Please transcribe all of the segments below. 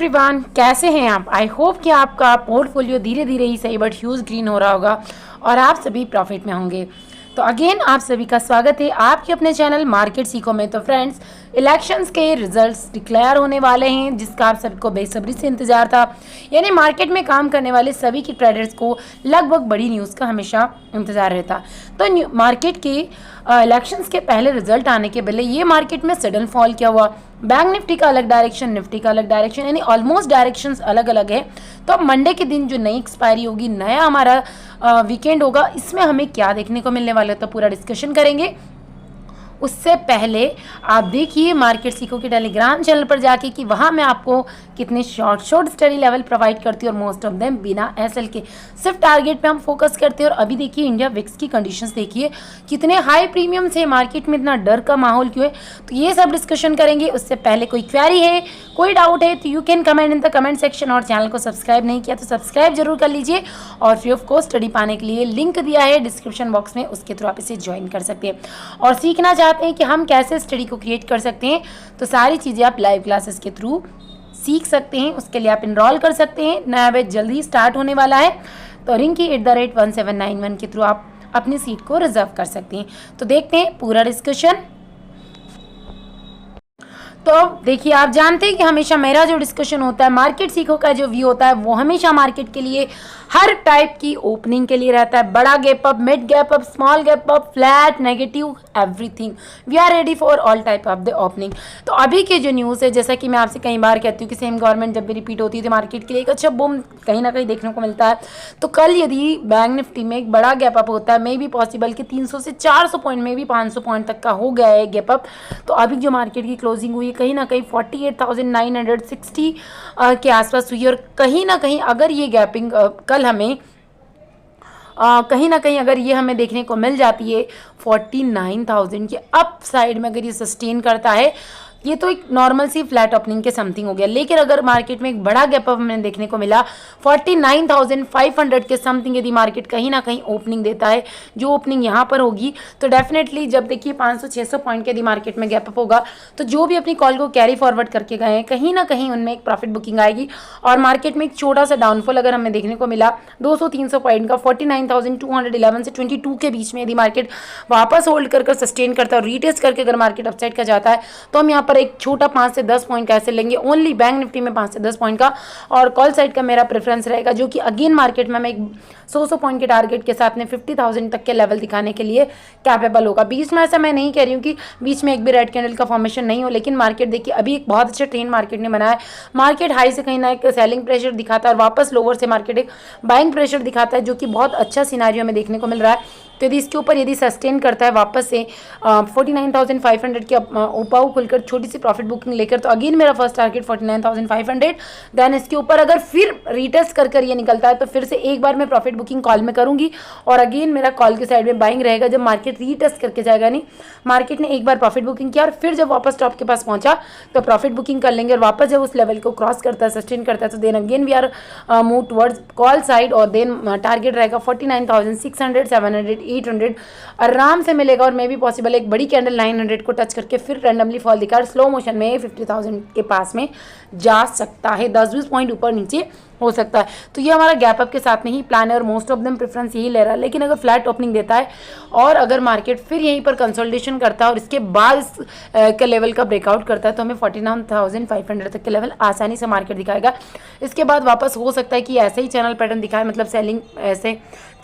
Everyone, कैसे हैं आप। आई होप कि आपका पोर्टफोलियो धीरे धीरे ही सही बट ह्यूज ग्रीन हो रहा होगा और आप सभी प्रॉफिट में होंगे। तो अगेन आप सभी का स्वागत है आपके अपने चैनल मार्केट सीखो में। तो फ्रेंड्स, इलेक्शंस के रिजल्ट्स डिक्लेयर होने वाले हैं जिसका आप सबको बेसब्री से इंतजार था। यानी मार्केट में काम करने वाले सभी की ट्रेडर्स को लगभग बड़ी न्यूज़ का हमेशा इंतजार रहता। तो मार्केट के इलेक्शंस के पहले रिजल्ट आने के पहले ये मार्केट में सडन फॉल क्या हुआ। बैंक निफ्टी का अलग डायरेक्शन, निफ्टी का अलग डायरेक्शन, यानी ऑलमोस्ट डायरेक्शंस अलग अलग है। तो अब मंडे के दिन जो नई एक्सपायरी होगी, नया हमारा वीकेंड होगा, इसमें हमें क्या देखने को मिलने वाला है तो पूरा डिस्कशन करेंगे। उससे पहले आप देखिए मार्केट सीखो के टेलीग्राम चैनल पर जाके कि वहाँ मैं आपको कितने शॉर्ट स्टडी लेवल प्रोवाइड करती हूँ और मोस्ट ऑफ देम बिना एसएल के, सिर्फ टारगेट पे हम फोकस करते हैं। और अभी देखिए इंडिया विक्स की कंडीशंस देखिए कितने हाई प्रीमियम से, मार्केट में इतना डर का माहौल क्यों है, तो ये सब डिस्कशन करेंगे। उससे पहले कोई क्वेरी है, कोई डाउट है तो you can comment in the comment section. और चैनल को सब्सक्राइब नहीं किया तो सब्सक्राइब जरूर कर लीजिए। और फ्री ऑफ कॉस्ट स्टडी पाने के लिए लिंक दिया है डिस्क्रिप्शन बॉक्स में, उसके थ्रू आप इसे ज्वाइन कर सकते हैं। और सीखना चाहते हैं कि हम कैसे स्टडी को क्रिएट कर सकते हैं तो सारी चीज़ें आप लाइव क्लासेस के थ्रू सीख सकते हैं। उसके लिए आप इनरोल कर सकते हैं। नया बैच जल्दी स्टार्ट होने वाला है, तो रिंकी @1791 के थ्रू आप अपनी सीट को रिजर्व कर सकते हैं। तो देखते हैं पूरा डिस्कशन। तो देखिए, आप जानते हैं कि हमेशा मेरा जो डिस्कशन होता है, मार्केट सीखो का जो व्यू होता है, वो हमेशा मार्केट के लिए हर टाइप की ओपनिंग के लिए रहता है। बड़ा gap up, mid gap up, small gap up, flat, negative, everything we are ready for all type of the opening. तो अभी के जो न्यूज़ है, जैसा कि मैं आपसे कई बार कहती हूँ कि सेम गवर्नमेंट जब भी रिपीट होती है तो मार्केट के लिए एक अच्छा बूम कहीं ना कहीं देखने को मिलता है। तो कल यदि बैंक निफ्टी में एक बड़ा गैप अप होता है, मे भी पॉसिबल कि 300 से 400 पॉइंट, मे भी 500 पॉइंट तक का हो गया है गैप अप, तो अभी जो मार्केट की क्लोजिंग हुई कहीं ना कहीं 48,960 के आसपास हुई। और कहीं ना कहीं अगर ये गैपिंग कल हमें कहीं ना कहीं अगर ये हमें देखने को मिल जाती है 49,000 के अप साइड में, अगर ये सस्टेन करता है, ये तो एक नॉर्मल सी फ्लैट ओपनिंग के समथिंग हो गया। लेकिन अगर मार्केट में एक बड़ा गैप अप हमें देखने को मिला 49,500 के समथिंग, यदि मार्केट कहीं ना कहीं ओपनिंग देता है, जो ओपनिंग यहाँ पर होगी, तो डेफिनेटली जब देखिए 500-600 पॉइंट के यदि मार्केट में गैप अप होगा तो जो भी अपनी कॉल को कैरी फॉरवर्ड करके गए हैं, कहीं ना कहीं उनमें एक प्रॉफिट बुकिंग आएगी। और मार्केट में एक छोटा सा डाउनफॉल अगर हमें देखने को मिला 200-300 पॉइंट का 49,211 से 22 के बीच में, यदि मार्केट वापस होल्ड कर सस्टेन करता है और रीटेस्ट करके अगर मार्केट अपसाइड का जाता है, तो हम यहाँ पर एक छोटा 5 से 10 पॉइंट कैसे लेंगे, ओनली बैंक निफ्टी में 5 से 10 पॉइंट का। और कॉल साइड का मेरा प्रेफरेंस रहेगा, जो कि अगेन मार्केट में मैं एक 100 पॉइंट के टारगेट के साथ में 50,000 तक के लेवल दिखाने के लिए कैपेबल होगा। बीच में ऐसा मैं नहीं कह रही हूँ कि बीच में एक भी रेड कैंडल का फॉर्मेशन नहीं हो, लेकिन मार्केट देखिए अभी एक बहुत अच्छा ट्रेंड मार्केट ने बनाया है। मार्केट हाई से कहीं ना एक सेलिंग प्रेशर दिखाता है और वापस लोअर से मार्केट एक बाइंग प्रेशर दिखाता है, जो कि बहुत अच्छा सिनारियो में देखने को मिल रहा है। तो यदि इसके ऊपर यदि सस्टेन करता है वापस से 49,500 के ऊपर खुलकर छोटी सी प्रॉफिट बुकिंग लेकर, तो अगेन मेरा फर्स्ट टारगेट 49,500। देन इसके ऊपर अगर फिर रीटेस्ट कर ये निकलता है तो फिर से एक बार मैं प्रॉफिट बुकिंग कॉल में करूंगी और अगेन मेरा कॉल के साइड में बाइंग रहेगा जब मार्केट रीटेस्ट करके जाएगा। नहीं, मार्केट ने एक बार प्रॉफिट बुकिंग किया और फिर जब वापस टॉप के पास पहुंचा तो प्रॉफिट बुकिंग कर लेंगे। और वापस जब उस लेवल को क्रॉस करता है, सस्टेन करता है, तो then again we are move towards call side. और देन टारगेट रहेगा 49,600, 700, 800 आराम से मिलेगा। और मे भी पॉसिबल एक बड़ी कैंडल 900 को टच करके फिर रैंडमली फॉल दिखा स्लो मोशन में 50,000 के पास में जा सकता है, 10-20 पॉइंट ऊपर नीचे हो सकता है। तो ये हमारा गैप अप के साथ में ही प्लान है और मोस्ट ऑफ देम प्रेफरेंस यही ले रहा है। लेकिन अगर फ्लैट ओपनिंग देता है और अगर मार्केट फिर यहीं पर कंसोलिडेशन करता है और इसके बाद इस के लेवल का ब्रेकआउट करता है, तो हमें 49,500 तक के लेवल आसानी से मार्केट दिखाएगा। इसके बाद वापस हो सकता है कि ऐसे ही चैनल पैटर्न दिखाए, मतलब सेलिंग ऐसे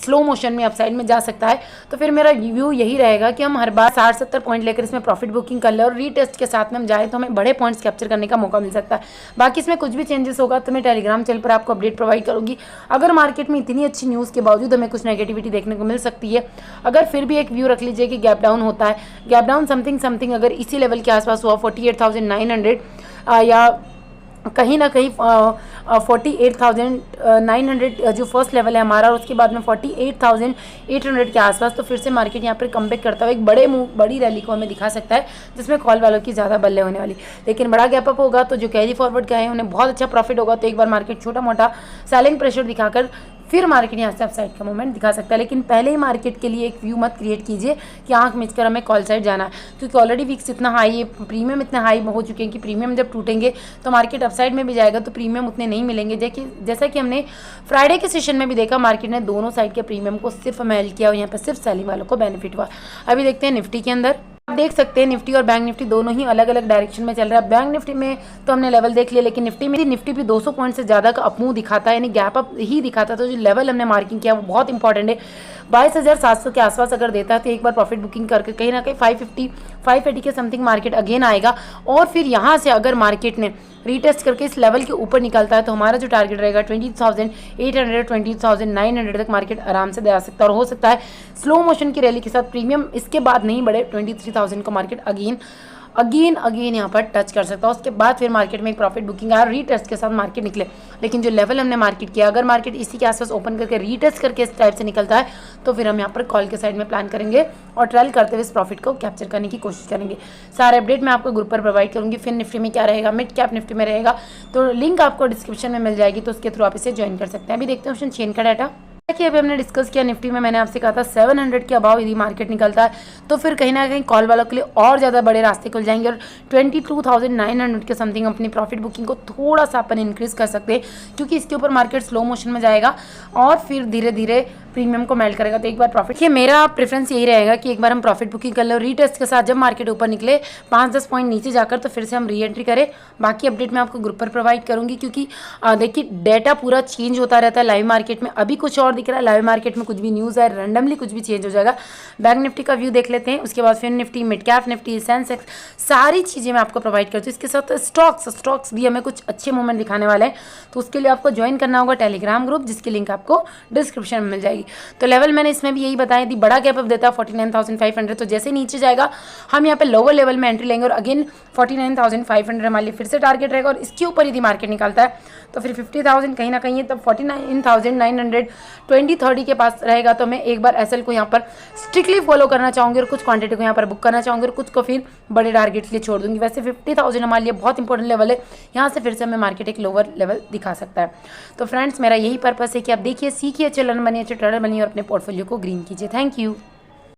स्लो मोशन में अपसाइड में जा सकता है। तो फिर मेरा व्यू यही रहेगा कि हम हर बार 60-70 पॉइंट लेकर इसमें प्रॉफिट बुकिंग कर ले और रीटेस्ट के साथ में हम जाए तो हमें बड़े पॉइंट्स कैप्चर करने का मौका मिल सकता है। बाकी इसमें कुछ भी चेंजेस होगा तो मैं टेलीग्राम चैनल पर आपको अपडेट प्रोवाइड करूंगी। अगर मार्केट में इतनी अच्छी न्यूज़ के बावजूद हमें कुछ नेगेटिविटी देखने को मिल सकती है, अगर फिर भी एक व्यू रख लीजिए कि गैप डाउन होता है, गैप डाउन समथिंग अगर इसी लेवल के आसपास हुआ 48,900 या कहीं ना कहीं 48,900 जो फर्स्ट लेवल है हमारा, और उसके बाद में 48,800 के आसपास, तो फिर से मार्केट यहाँ पर कमबैक करता हुआ एक बड़ी रैली को हमें दिखा सकता है, जिसमें कॉल वालों की ज़्यादा बल्ले होने वाली। लेकिन बड़ा गैप अप होगा तो जो कैरी फॉरवर्ड का है उन्हें बहुत अच्छा प्रॉफिट होगा। तो एक बार मार्केट छोटा मोटा सेलिंग प्रेशर दिखाकर फिर मार्केट यहाँ से अपसाइड का मूवमेंट दिखा सकता है। लेकिन पहले ही मार्केट के लिए एक व्यू मत क्रिएट कीजिए कि आंख मिच कर हमें कॉल साइड जाना है, क्योंकि ऑलरेडी वीक्स इतना हाई है, प्रीमियम इतने हाई हो चुके हैं कि प्रीमियम जब टूटेंगे तो मार्केट अपसाइड में भी जाएगा तो प्रीमियम उतने नहीं मिलेंगे। जैसा कि हमने फ्राइडे के सेशन में भी देखा, मार्केट ने दोनों साइड के प्रीमियम को सिर्फ मेल किया और यहाँ पर सिर्फ सेलिंग वालों को बेनिफिट हुआ। अभी देखते हैं निफ्टी के अंदर। आप देख सकते हैं निफ्टी और बैंक निफ्टी दोनों ही अलग अलग डायरेक्शन में चल रहा है। बैंक निफ्टी में तो हमने लेवल देख लिया, लेकिन निफ्टी भी 200 पॉइंट से ज़्यादा का अपमूव दिखाता है, यानी गैप अप ही दिखाता है। तो जो लेवल हमने मार्किंग किया वो बहुत इंपॉर्टेंट है। 22,700 के आसपास अगर देता है तो एक बार प्रॉफिट बुकिंग करके कहीं ना कहीं 580 के समथिंग मार्केट अगेन आएगा। और फिर यहाँ से अगर मार्केट ने रीटेस्ट करके इस लेवल के ऊपर निकलता है तो हमारा जो टारगेट रहेगा 20,800 20,900 तक मार्केट आराम से दे सकता है। और हो सकता है स्लो मोशन की रैली के साथ प्रीमियम इसके बाद नहीं बढ़े, 23,000 का मार्केट अगेन यहाँ पर टच कर सकता है। उसके बाद फिर मार्केट में एक प्रॉफिट बुकिंग आया, रीटेस्ट के साथ मार्केट निकले। लेकिन जो लेवल हमने मार्केट किया, अगर मार्केट इसी के आसपास ओपन करके रीटेस्ट करके इस टाइप से निकलता है तो फिर हम यहाँ पर कॉल के साइड में प्लान करेंगे और ट्रायल करते हुए इस प्रॉफिट को कैप्चर करने की कोशिश करेंगे। सारे अपडेट मैं आपको ग्रुप पर प्रोवाइड करूँगी। फिर निफ्टी में क्या रहेगा, मिड कैप निफ्टी में रहेगा, तो लिंक आपको डिस्क्रिप्शन में मिल जाएगी, तो उसके थ्रू आप इसे ज्वाइन कर सकते हैं। अभी देखते हैं ऑप्शन चेन का डाटा। देखिए अभी हमने डिस्कस किया निफ्टी में, मैंने आपसे कहा था 700 के अबाव यदि मार्केट निकलता है तो फिर कहीं ना कहीं कॉल वालों के लिए और ज़्यादा बड़े रास्ते खुल जाएंगे और 22,900 के समथिंग अपनी प्रॉफिट बुकिंग को थोड़ा सा अपन इंक्रीज कर सकते हैं, क्योंकि इसके ऊपर मार्केट स्लो मोशन में जाएगा और फिर धीरे धीरे प्रीमियम को मेल्ट करेगा। तो एक बार प्रॉफिट, ये मेरा प्रेफरेंस यही रहेगा कि एक बार हम प्रॉफिट बुकिंग कर ले और रीटेस्ट के साथ जब मार्केट ऊपर निकले 5-10 पॉइंट नीचे जाकर तो फिर से हम री एंट्री करें। बाकी अपडेट मैं आपको ग्रुप पर प्रोवाइड करूंगी, क्योंकि देखिए डेटा पूरा चेंज होता रहता है लाइव मार्केट में। अभी कुछ और दिख रहा है, लाइव मार्केट में कुछ भी न्यूज़ है, रैंडमली कुछ भी चेंज हो जाएगा। बैंक निफ्टी का व्यू देख लेते हैं, उसके बाद फिर Nifty, mid cap Nifty, Sensex, सारी चीज़ें मैं आपको प्रोवाइड करती हूँ। इसके साथ स्टॉक्स भी हमें कुछ अच्छे मूवमेंट दिखाने वाले हैं, तो उसके लिए आपको ज्वाइन करना होगा टेलीग्राम ग्रुप, जिसकी लिंक आपको डिस्क्रिप्शन में मिल जाएगी। तो लेवल मैंने इसमें भी यही बताया थी, बड़ा गैप अप देता है 49,500, तो जैसे नीचे जाएगा हम यहाँ पे लोअर लेवल में एंट्री लेंगे और अगेन 49,500 हमारे लिए फिर से टारगेट रहेगा। और इसके ऊपर यदि मार्केट निकलता है तो फिर 50,000 कहीं ना कहीं, तब 49,900 2030 के पास रहेगा। तो मैं एक बार एसएल को यहाँ पर स्ट्रिक्टली फॉलो करना चाहूँगी और कुछ क्वांटिटी को यहाँ पर बुक करना चाहूँगी और कुछ को फिर बड़े टारगेट के लिए छोड़ दूँगी। वैसे 50,000 हमारे लिए बहुत इंपॉर्टेंट लेवल है, यहाँ से फिर से हमें मार्केट एक लोअर लेवल दिखा सकता है। तो फ्रेंड्स मेरा यही पर्पस है कि आप देखिए, सीखिए, अच्छे लर्नर बनिए, अच्छे ट्रेडर बनिए और अपने पोर्टफोलियो को ग्रीन कीजिए। Thank you.